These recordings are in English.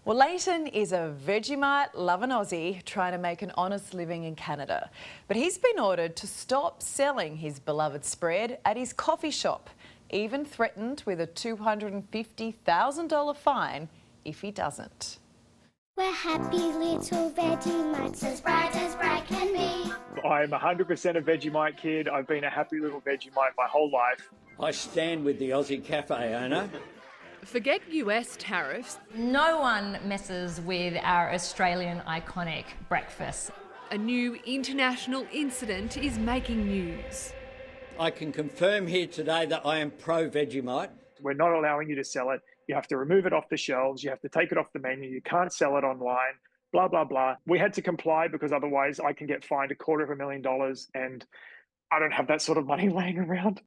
Well, Leighton is a Vegemite-loving Aussie trying to make an honest living in Canada. But he's been ordered to stop selling his beloved spread at his coffee shop, even threatened with a $250,000 fine if he doesn't. We're happy little Vegemites, as bright can be. I'm 100% a Vegemite kid. I've been a happy little Vegemite my whole life. I stand with the Aussie cafe owner. Forget US tariffs. No one messes with our Australian iconic breakfast. A new international incident is making news. I can confirm here today that I am pro-Vegemite. We're not allowing you to sell it. You have to remove it off the shelves. You have to take it off the menu. You can't sell it online, blah, blah, blah. We had to comply because otherwise I can get fined $250,000 and I don't have that sort of money laying around.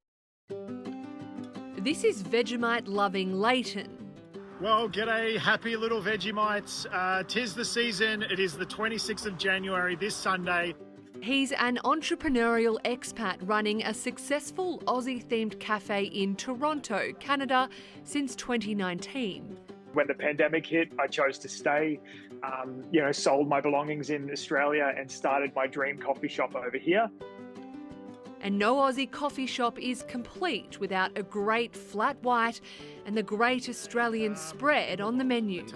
This is Vegemite-loving Leighton. Well, g'day, happy little Vegemites. 'Tis the season. It is the 26th of January, this Sunday. He's an entrepreneurial expat running a successful Aussie-themed cafe in Toronto, Canada, since 2019. When the pandemic hit, I chose to stay, sold my belongings in Australia and started my dream coffee shop over here. And no Aussie coffee shop is complete without a great flat white and the great Australian spread on the menu.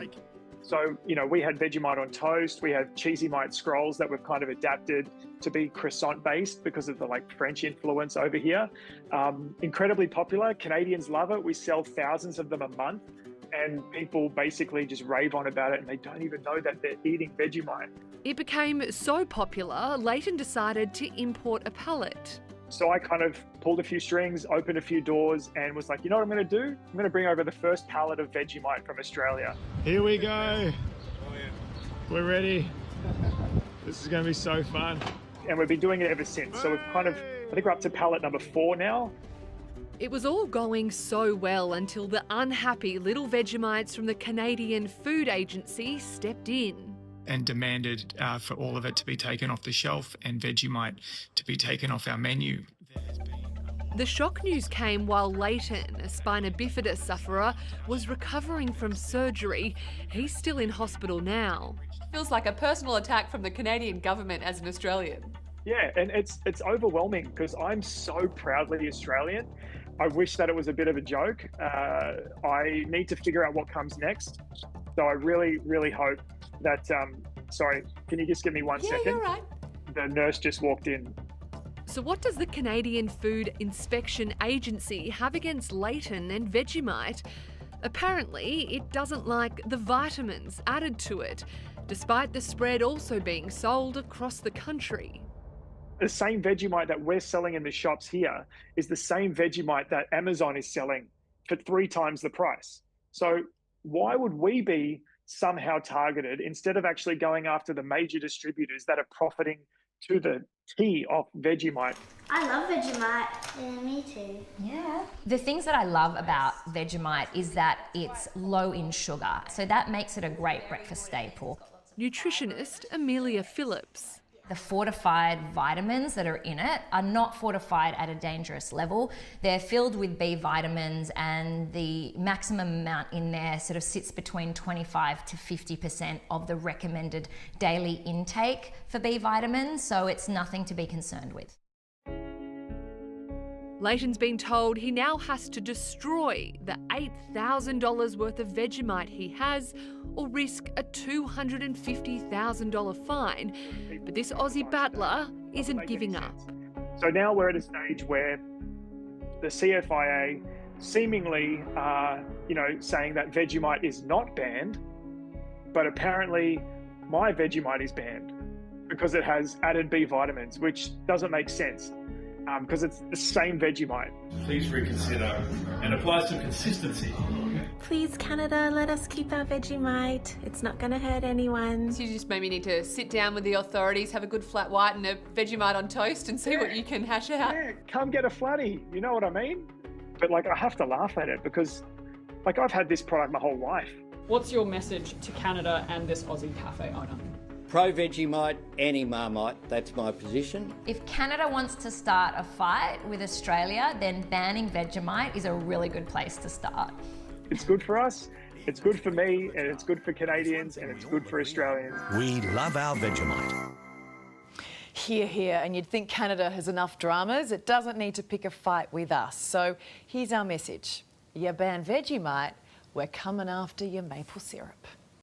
So, we had Vegemite on toast, we had cheesy mite scrolls that we've kind of adapted to be croissant based because of the French influence over here. Incredibly popular, Canadians love it. We sell thousands of them a month and people basically just rave on about it and they don't even know that they're eating Vegemite. It became so popular, Leighton decided to import a pallet. So I kind of pulled a few strings, opened a few doors and was like, you know what I'm going to do? I'm going to bring over the first pallet of Vegemite from Australia. Here we go. We're ready. This is going to be so fun. And we've been doing it ever since. So I think we're up to pallet number 4 now. It was all going so well until the unhappy little Vegemites from the Canadian Food Agency stepped in. And demanded for all of it to be taken off the shelf and Vegemite to be taken off our menu. The shock news came while Leighton, a spina bifida sufferer, was recovering from surgery. He's still in hospital now. Feels like a personal attack from the Canadian government as an Australian. Yeah, and it's overwhelming because I'm so proudly Australian. I wish that it was a bit of a joke. I need to figure out what comes next. So I really, really hope that, sorry, can you just give me one second? Yeah, you're right. The nurse just walked in. So what does the Canadian Food Inspection Agency have against Leighton and Vegemite? Apparently, it doesn't like the vitamins added to it, despite the spread also being sold across the country. The same Vegemite that we're selling in the shops here is the same Vegemite that Amazon is selling for 3 times the price. So why would we be somehow targeted instead of actually going after the major distributors that are profiting to the T off Vegemite? I love Vegemite. Yeah, me too. Yeah. The things that I love about Vegemite is that it's low in sugar, so that makes it a great breakfast staple. Nutritionist Amelia Phillips. The fortified vitamins that are in it are not fortified at a dangerous level. They're filled with B vitamins and the maximum amount in there sort of sits between 25 to 50% of the recommended daily intake for B vitamins, so it's nothing to be concerned with. Leighton's been told he now has to destroy the $8,000 worth of Vegemite he has or risk a $250,000 fine. But this Aussie battler isn't giving up. So now we're at a stage where the CFIA seemingly are, saying that Vegemite is not banned, but apparently my Vegemite is banned because it has added B vitamins, which doesn't make sense. Because it's the same Vegemite. Please reconsider and apply some consistency. Please, Canada, let us keep our Vegemite. It's not going to hurt anyone. So you just maybe need to sit down with the authorities, have a good flat white and a Vegemite on toast and see what you can hash out. Yeah, come get a flatty, you know what I mean? But I have to laugh at it because I've had this product my whole life. What's your message to Canada and this Aussie cafe owner? Pro-Vegemite, anti-Marmite, that's my position. If Canada wants to start a fight with Australia, then banning Vegemite is a really good place to start. It's good for us. It's good for me, and it's good for Canadians, and it's good for Australians. We love our Vegemite. Hear, hear. And you'd think Canada has enough dramas. It doesn't need to pick a fight with us. So here's our message. You ban Vegemite, we're coming after your maple syrup.